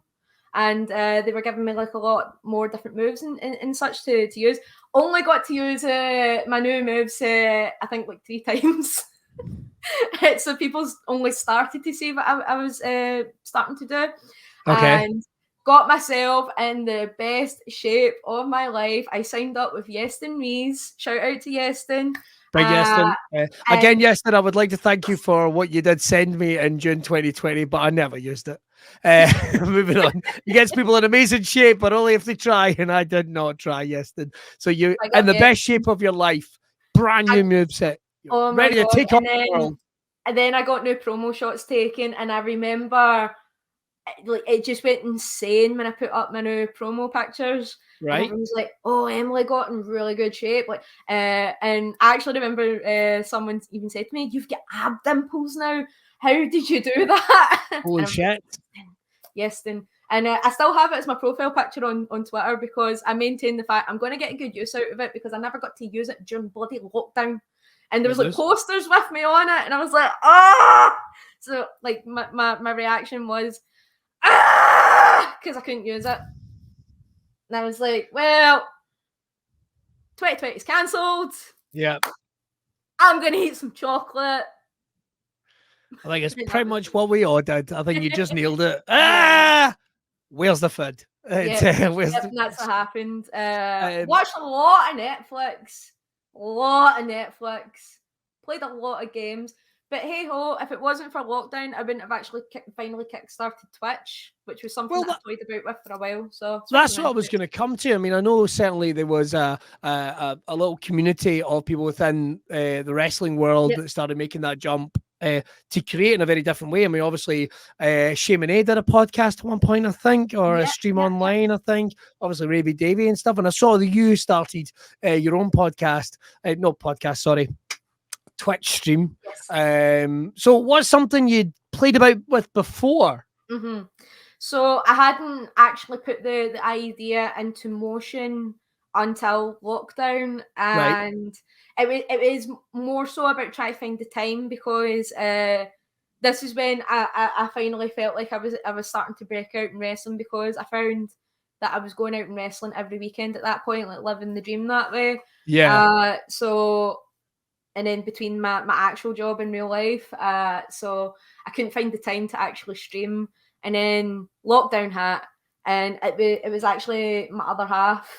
And they were giving me like a lot more different moves and such to use. Only got to use my new moves, I think, like 3 times. So people only started to see what I was starting to do. Okay. And got myself in the best shape of my life. I signed up with Yeston Rees. Shout out to Yeston. Yeston. Again, Yeston, I would like to thank you for what you did send me in June 2020, but I never used it. Moving on. You get people in amazing shape, but only if they try, and I did not try, Yeston. So you in the best shape of your life, brand new moveset, ready to take on the world. And then I got new promo shots taken, and I remember like it just went insane when I put up my new promo pictures. Right. And everyone was like, "Oh, Emily got in really good shape." Like, and I actually remember someone even said to me, "You've got ab dimples now. How did you do that?" Holy shit! Yes, and I still have it as my profile picture on Twitter because I maintain the fact I'm going to get a good use out of it because I never got to use it during bloody lockdown. and there was like posters with me on it, and I was like, ah! So like my reaction was, ah! Because I couldn't use it. And I was like, well, 2020 is cancelled. Yeah. I'm going to eat some chocolate. I think it's pretty much what we all did. I think you just nailed it. Ah! Where's the food? That's what happened. Watched a lot of Netflix. Played a lot of games. But hey ho, if it wasn't for lockdown, I wouldn't have actually finally kickstarted Twitch, which was something that I toyed about with for a while. So that's what I was going to come to. I mean, I know certainly there was a little community of people within the wrestling world that started making that jump to create in a very different way. I mean, obviously, Shane and A did a podcast at one point, I think, or a stream online, I think. Obviously, Ravy Davy and stuff. And I saw that you started your own podcast. Twitch stream. Yes. So what's something you'd played about with before? Mm-hmm. So I hadn't actually put the idea into motion until lockdown, and it was more so about trying to find the time, because this is when I finally felt like I was starting to break out in wrestling, because I found that I was going out and wrestling every weekend at that point, like living the dream that way. Yeah. And then between my actual job and real life, so I couldn't find the time to actually stream. And then lockdown hit, and it was actually my other half.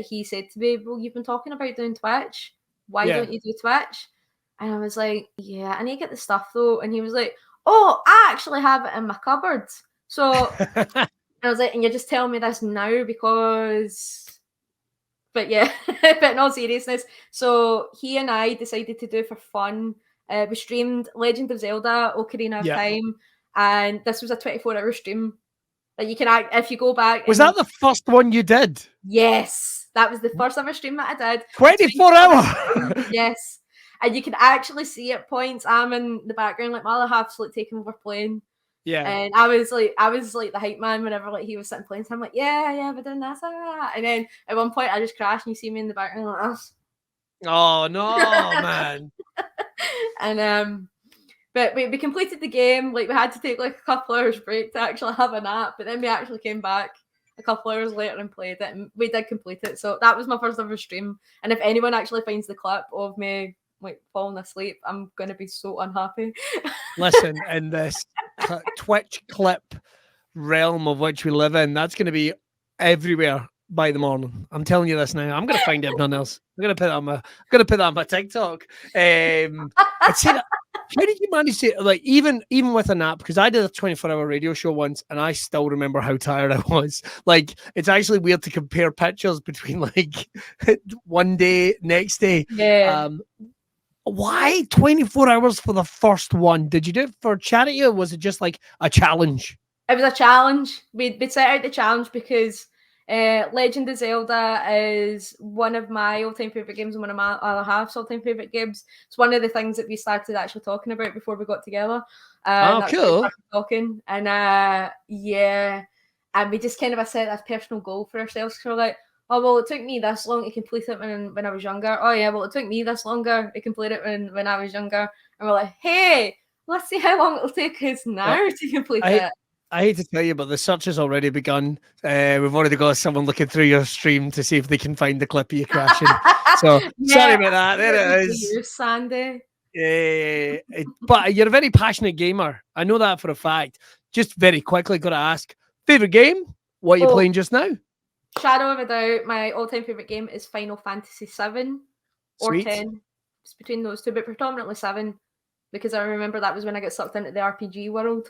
He said to me, well, you've been talking about doing Twitch. Why don't you do Twitch? And I was like, yeah, I need to get the stuff though. And he was like, oh, I actually have it in my cupboard. So I was like, and you're just telling me this now because... But yeah, but in all seriousness, so he and I decided to do for fun. We streamed Legend of Zelda: Ocarina of Time, and this was a 24-hour stream. Like you can, if you go back. Was that the first one you did? Yes, that was the first ever stream that I did. 24 hours. Yes, and you can actually see at points I'm in the background, like my other half's like taking over playing. Yeah, and I was like the hype man whenever like he was sitting playing. So I'm like, yeah, but then that's that. And then at one point I just crashed, and you see me in the background like this. Oh no, man! And but we completed the game. Like we had to take like a couple hours break to actually have a nap, but then we actually came back a couple hours later and played it, and we did complete it. So that was my first ever stream. And if anyone actually finds the clip of me like falling asleep, I'm gonna be so unhappy. Listen, in this Twitch clip realm of which we live in, that's going to be everywhere by the morning. I'm telling you this now. I'm going to find everyone else. I'm going to put that on my TikTok. I'd say that, how did you manage to, like, even with a nap? Because I did a 24-hour radio show once, and I still remember how tired I was. Like, it's actually weird to compare pictures between like one day, next day. Yeah. Why 24 hours for the first one? Did you do it for charity, or was it just like a challenge? It was a challenge. We set out the challenge because Legend of Zelda is one of my all-time favourite games and one of my other half's all-time favourite games. It's one of the things that we started actually talking about before we got together. Cool. Talking. And and we just kind of set a personal goal for ourselves. So we're like, oh, well, it took me this long to complete it when I was younger. Oh, yeah, well, it took me this longer to complete it when I was younger. And we're like, hey, let's see how long it'll take us now to complete it. I hate to tell you, but the search has already begun. We've already got someone looking through your stream to see if they can find the clip of you crashing. So, sorry about that. There it is. You, Sandy. But you're a very passionate gamer. I know that for a fact. Just very quickly, got to ask, favourite game? What are you playing just now? Shadow of a doubt, my all-time favourite game is Final Fantasy 7 or 10. It's between those two, but predominantly 7, because I remember that was when I got sucked into the RPG world.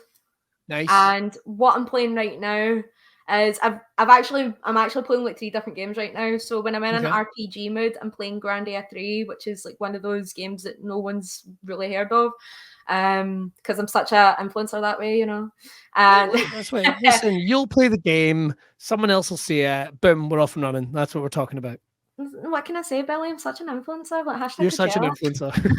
Nice. And what I'm playing right now is I'm actually playing like 3 different games right now. So when I'm in an RPG mood, I'm playing Grandia 3, which is like one of those games that no one's really heard of. Because I'm such a influencer that way, you know. And that's right. Listen, you'll play the game, someone else will see it, boom, we're off and running. That's what we're talking about. What can I say, Billy? I'm such an influencer. You're such an influencer.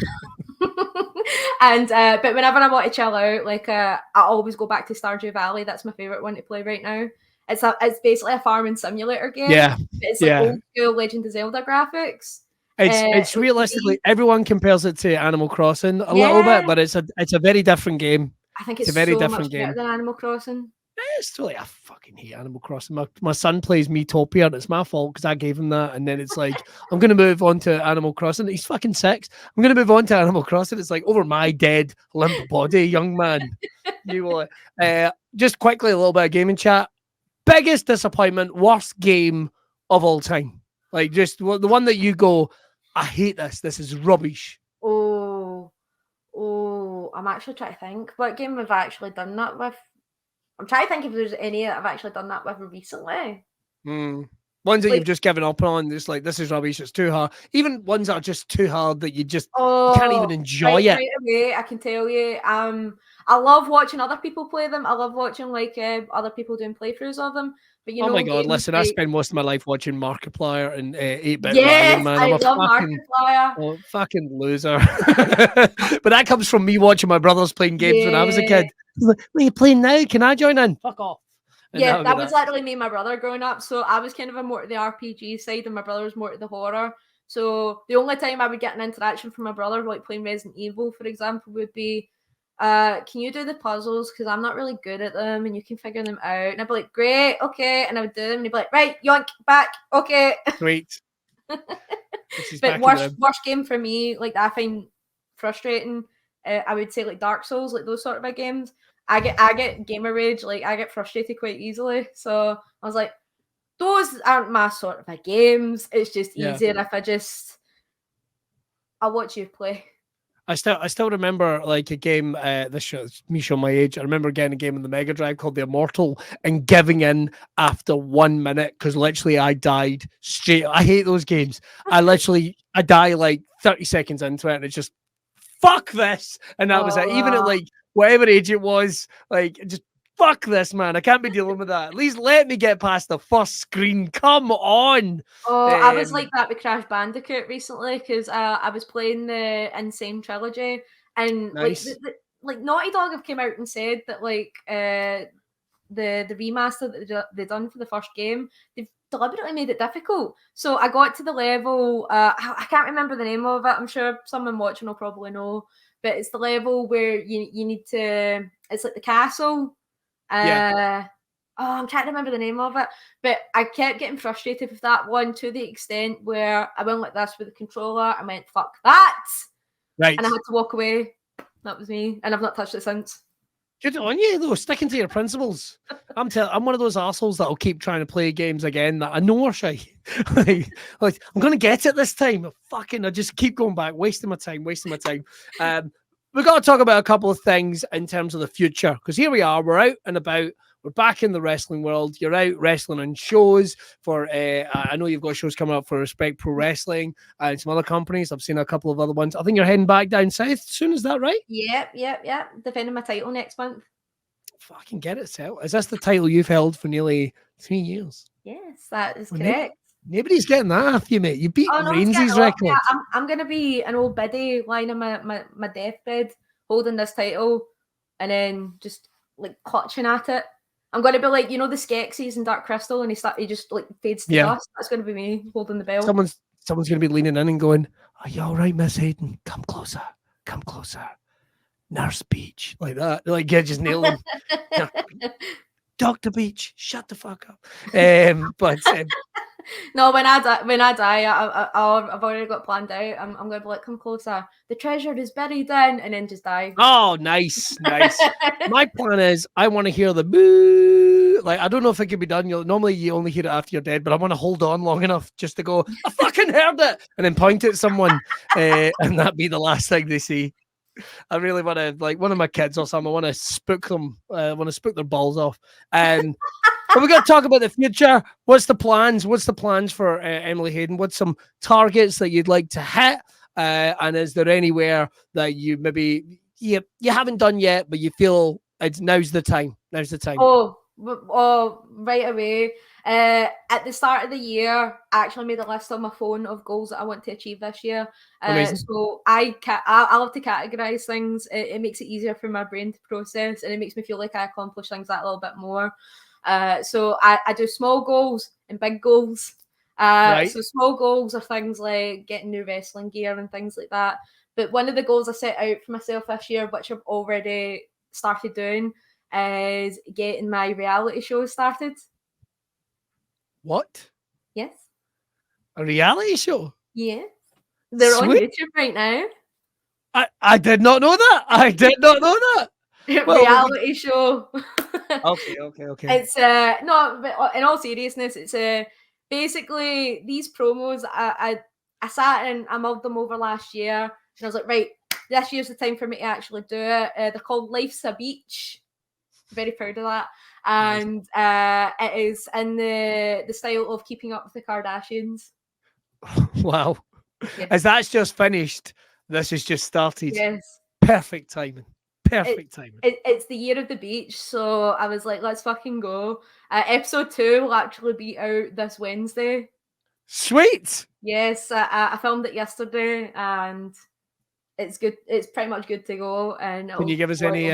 And but whenever I want to chill out, like I always go back to Stardew Valley. That's my favorite one to play right now. It's basically a farming simulator game. Yeah, It's like old school Legend of Zelda graphics. It's realistically everyone compares it to Animal Crossing a little bit, but it's a very different game. I think It's it's a very so different much better game. than Animal Crossing. It's really, I fucking hate Animal Crossing. My son plays Miitopia, and it's my fault because I gave him that. And then it's like, I'm going to move on to Animal Crossing. He's fucking 6. I'm going to move on to Animal Crossing. It's like, over my dead, limp body, young man. You will. Just quickly, a little bit of gaming chat. Biggest disappointment, worst game of all time. Like, just the one that you go, I hate this. This is rubbish. Oh, I'm actually trying to think. What game have I actually done that with? I'm trying to think if there's any that I've actually done that with recently. Ones that you've just given up on, it's like, this is rubbish, it's too hard. Even ones that are just too hard that you can't even enjoy it. Right away, I can tell you. I love watching other people play them. I love watching other people doing playthroughs of them. But Oh my god, listen, I spend most of my life watching Markiplier and 8-Bit yes, Ryan, man. I love Markiplier. Fucking loser. But that comes from me watching my brothers playing games when I was a kid. Like, what are you playing now? Can I join in? Fuck off. And that was literally me and my brother growing up. So I was kind of more to the RPG side and my brother was more to the horror. So the only time I would get an interaction from my brother, like playing Resident Evil, for example, would be, can you do the puzzles? Because I'm not really good at them and you can figure them out. And I'd be like, great, okay. And I would do them and he'd be like, right, yoink, back, okay. Sweet. But worst game for me, like that I find frustrating, I would say like Dark Souls, like those sort of big games. I get gamer rage, like I get frustrated quite easily. So I was like, those aren't my sort of games. It's just easier if I'll watch you play. I still remember like a game, this shows me showing my age. I remember getting a game on the Mega Drive called The Immortal and giving in after 1 minute because literally I died straight. I hate those games. I die like 30 seconds into it and it's just, fuck this. And that was it. Even at like whatever age it was, like, just fuck this, man. I can't be dealing with that. At least let me get past the first screen. Come on. I was like that with Crash Bandicoot recently because I was playing the Insane Trilogy and nice. like Naughty Dog have came out and said that like the remaster that they done for the first game, they've deliberately made it difficult. So I got to the level, I can't remember the name of it. I'm sure someone watching will probably know, but it's the level where you need to, it's like the castle. I'm trying to remember the name of it, but I kept getting frustrated with that one to the extent where I went like this with the controller. I went, fuck that. Right. And I had to walk away. That was me. And I've not touched it since. Good on you, though, sticking to your principles. I'm one of those assholes that'll keep trying to play games again that I know are shy. like I'm gonna get it this time. I just keep going back, wasting my time. We've got to talk about a couple of things in terms of the future because here we are. We're out and about. We're back in the wrestling world. You're out wrestling on shows for, I know you've got shows coming up for Respect Pro Wrestling and some other companies. I've seen a couple of other ones. I think you're heading back down south soon. Is that right? Yep. Defending my title next month. Fucking get it, Sel. Is this the title you've held for nearly 3 years? Yes, that is correct. Nobody's getting that off you, mate. You beat Rains's record. Yeah, I'm going to be an old biddy lying on my deathbed holding this title and then just like clutching at it. I'm going to be like, the Skeksis in Dark Crystal and he just like fades to dust. That's going to be me holding the belt. Someone's going to be leaning in and going, are you all right, Miss Hayden? Come closer. Nurse Beach. Like that. Like, yeah, just nail him. Dr. Beach, shut the fuck up. No, when I die, I've already got planned out. I'm going to be like, come closer. The treasure is buried in, and then just die. Oh, nice. My plan is I want to hear the boo. Like, I don't know if it can be done. Normally you only hear it after you're dead, but I want to hold on long enough just to go, I fucking heard it, and then point at someone, and that be the last thing they see. I really want to, like, one of my kids or something, I want to spook them. I want to spook their balls off. But we got to talk about the future. What's the plans? What's the plans for Emily Hayden? What's some targets that you'd like to hit? And is there anywhere that you maybe you haven't done yet, but you feel now's the time? Oh, right away. At the start of the year, I actually made a list on my phone of goals that I want to achieve this year. So I love to categorize things. It makes it easier for my brain to process, and it makes me feel like I accomplish things that little bit more. So I do small goals and big goals. Right. So small goals are things like getting new wrestling gear and things like that. But one of the goals I set out for myself this year, which I've already started doing, is getting my reality show started. What? Yes. A reality show? Yeah. They're on Sweet. YouTube right now. I did not know that. I did not know that. Well, Reality show. Okay. It's no, but in all seriousness, it's basically these promos. I sat and I mulled them over last year, and I was like, right, this year's the time for me to actually do it. They're called Life's a Beach. Very proud of that, and it is in the style of Keeping Up with the Kardashians. Wow. Yes. As that's just finished, this has just started. Yes. Perfect timing. Perfect timing. It's the year of the beach, so I was like, let's fucking go. Episode 2 will actually be out this Wednesday. Sweet. Yes, I filmed it yesterday, and it's good. It's pretty much good to go. And Can you give us any?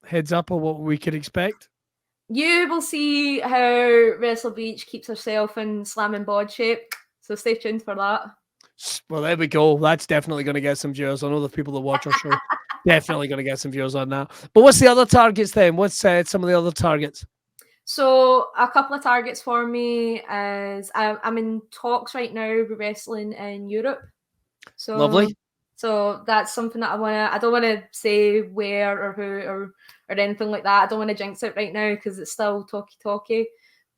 Heads up on what we could expect? You will see how Wrestlebeech keeps herself in slamming bod shape. So stay tuned for that. Well, there we go. That's definitely going to get some viewers. I know the people that watch our show definitely going to get some viewers on that. But what's the other targets then? What's some of the other targets? So a couple of targets for me is I'm in talks right now with wrestling in Europe. So lovely. So that's something that I don't want to say where or who or anything like that. I don't want to jinx it right now because it's still talky.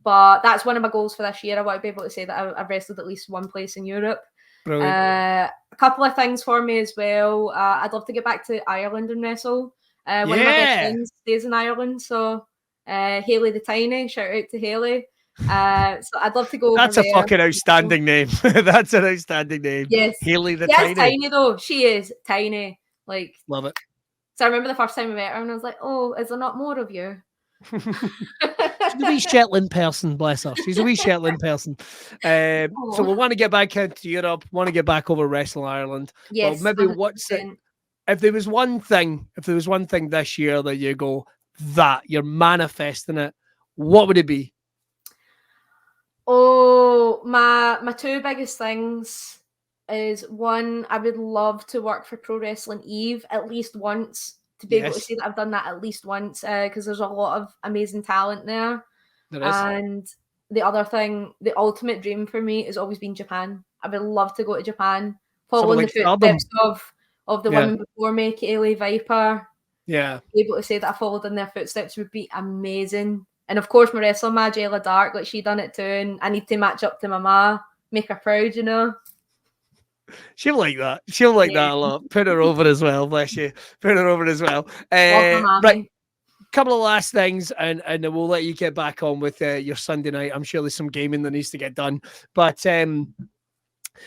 But that's one of my goals for this year. I want to be able to say that I've wrestled at least one place in Europe. Brilliant. A couple of things for me as well. I'd love to get back to Ireland and wrestle. One of my best friends stays in Ireland, so Hayley the Tiny. Shout out to Hayley. So I'd love to go. That's a fucking outstanding name. That's an outstanding name. Yes, Hayley the Tiny. Tiny Though she is tiny. Like, love it. So I remember the first time I met her, and I was like, "Oh, is there not more of you?" She's a wee Shetland person, bless her. She's a wee Shetland person. So we want to get back into Europe, want to get back over Wrestling Ireland. Yes. Well, maybe what's it? If there was one thing this year that you go, that you're manifesting it, what would it be? Oh, my two biggest things is one, I would love to work for Pro Wrestling Eve at least once. To be able to say that I've done that at least once, because there's a lot of amazing talent there. There is. And the other thing, the ultimate dream for me has always been Japan. I would love to go to Japan, following the footsteps of the women before me, Kaylee, Viper. Yeah. Be able to say that I followed in their footsteps would be amazing. And of course, my wrestling ma, Jayla Dark, like she done it too, and I need to match up to my ma, make her proud, you know. She'll like that. She'll like that a lot. Put her over as well, bless you. Put her over as well. Right. Couple of last things, and then we'll let you get back on with your Sunday night. I'm sure there's some gaming that needs to get done, but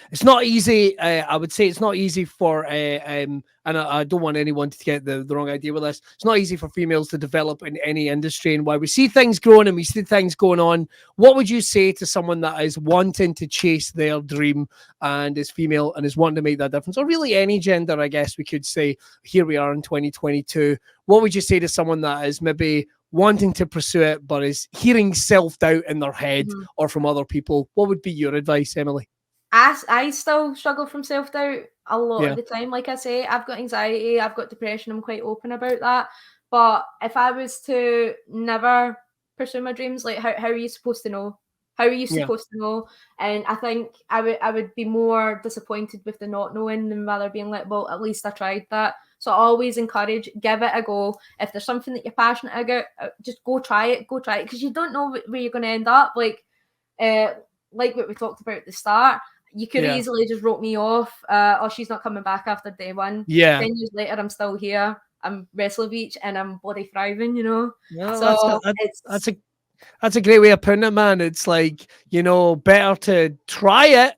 it's not easy. I would say it's not easy for, and I don't want anyone to get the wrong idea with this. It's not easy for females to develop in any industry. And while we see things growing and we see things going on, what would you say to someone that is wanting to chase their dream and is female and is wanting to make that difference, or really any gender, I guess we could say? Here we are in 2022. What would you say to someone that is maybe wanting to pursue it but is hearing self-doubt in their head or from other people? What would be your advice, Emily? I still struggle from self-doubt a lot of the time. Like I say, I've got anxiety, I've got depression, I'm quite open about that. But if I was to never pursue my dreams, like how are you supposed to know? How are you supposed to know? And I think I would be more disappointed with the not knowing than rather being like, well, at least I tried that. So I always encourage, give it a go. If there's something that you're passionate about, just go try it, because you don't know where you're going to end up. Like what we talked about at the start, you could easily just wrote me off. Oh, she's not coming back after day one. 10 years later, I'm still here. I'm Wrestlebeech and I'm bloody thriving, you know. No, so that's a great way of putting it, man. It's like, you know, better to try it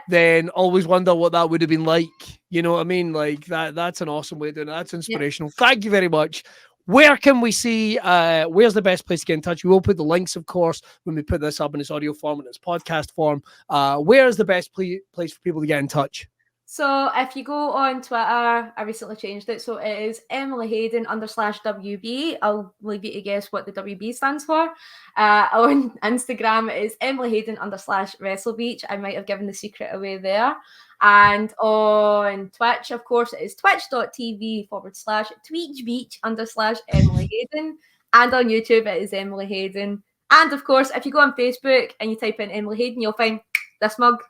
than always wonder what that would have been like. You know what I mean? Like that's an awesome way of doing it. That's inspirational. Thank you very much. Where can we see, where's the best place to get in touch? We will put the links, of course, when we put this up in its audio form and its podcast form. Where is the best place for people to get in touch? So if you go on Twitter, I recently changed it. So it is Emily Hayden /WB. I'll leave you to guess what the WB stands for. On Instagram, it is Emily Hayden /Wrestlebeech. I might have given the secret away there. And on Twitch, of course, it is twitch.tv/tweechbeach /Emily Hayden. And on YouTube, it is Emily Hayden. And of course, if you go on Facebook and you type in Emily Hayden, you'll find this mug.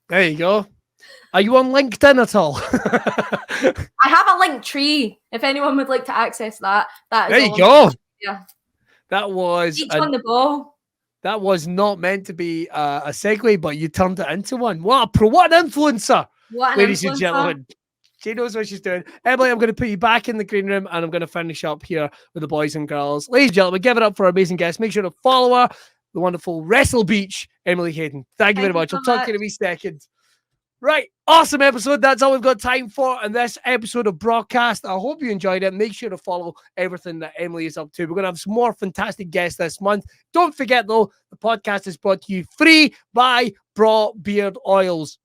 There you go. Are you on LinkedIn at all? I have a link tree. If anyone would like to access that, that is there you go. Yeah, that was on the ball. That was not meant to be a segue, but you turned it into one. What an influencer, ladies and gentlemen. She knows what she's doing. Emily, I'm going to put you back in the green room, and I'm going to finish up here with the boys and girls. Ladies and gentlemen, give it up for our amazing guest. Make sure to follow her, the wonderful Wrestlebeech, Emily Hayden. Thank you very much. I'll talk to you in a wee second. Right, awesome episode. That's all we've got time for in this episode of Braw Cast. I hope you enjoyed it. Make sure to follow everything that Emily is up to. We're going to have some more fantastic guests this month. Don't forget, though, the podcast is brought to you free by Braw Beard Oils.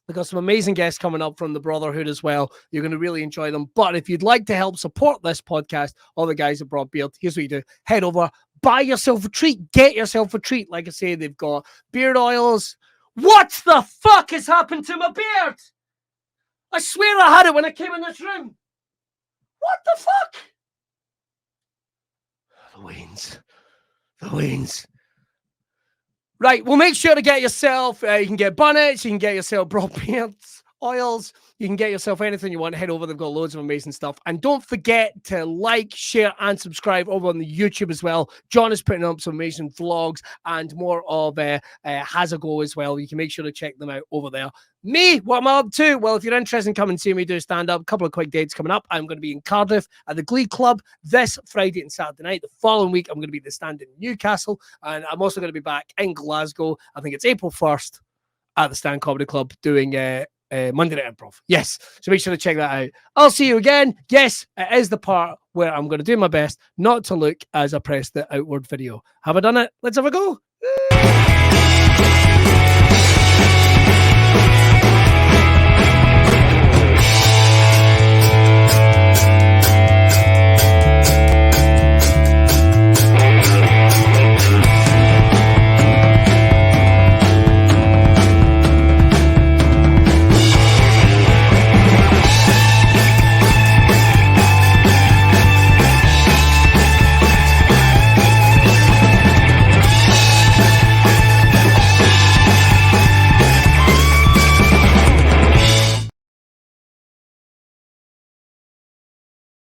We've got some amazing guests coming up from the Brawtherhood as well. You're going to really enjoy them. But if you'd like to help support this podcast, all the guys at Braw Beard, here's what you do. Head over, buy yourself a treat. Get yourself a treat. Like I say, they've got beard oils. What the fuck has happened to my beard? I swear I had it when I came in this room. What the fuck? The weans. Right, well, make sure to get yourself, you can get bonnets, you can get yourself Braw Beards, oils, you can get yourself anything you want. Head over, they've got loads of amazing stuff. And don't forget to like, share, and subscribe over on the YouTube as well. John is putting up some amazing vlogs and more of Has a Go as well. You can make sure to check them out over there. Me, what am I up to? Well, if you're interested in coming and see me do stand up, a couple of quick dates coming up. I'm going to be in Cardiff at the Glee Club this Friday and Saturday night. The following week, I'm going to be at the stand in Newcastle. And I'm also going to be back in Glasgow. I think it's April 1st at the Stand Comedy Club doing Monday Night Improv. Yes. So make sure to check that out. I'll see you again. Yes, it is the part where I'm going to do my best not to look as I press the outward video. Have I done it? Let's have a go.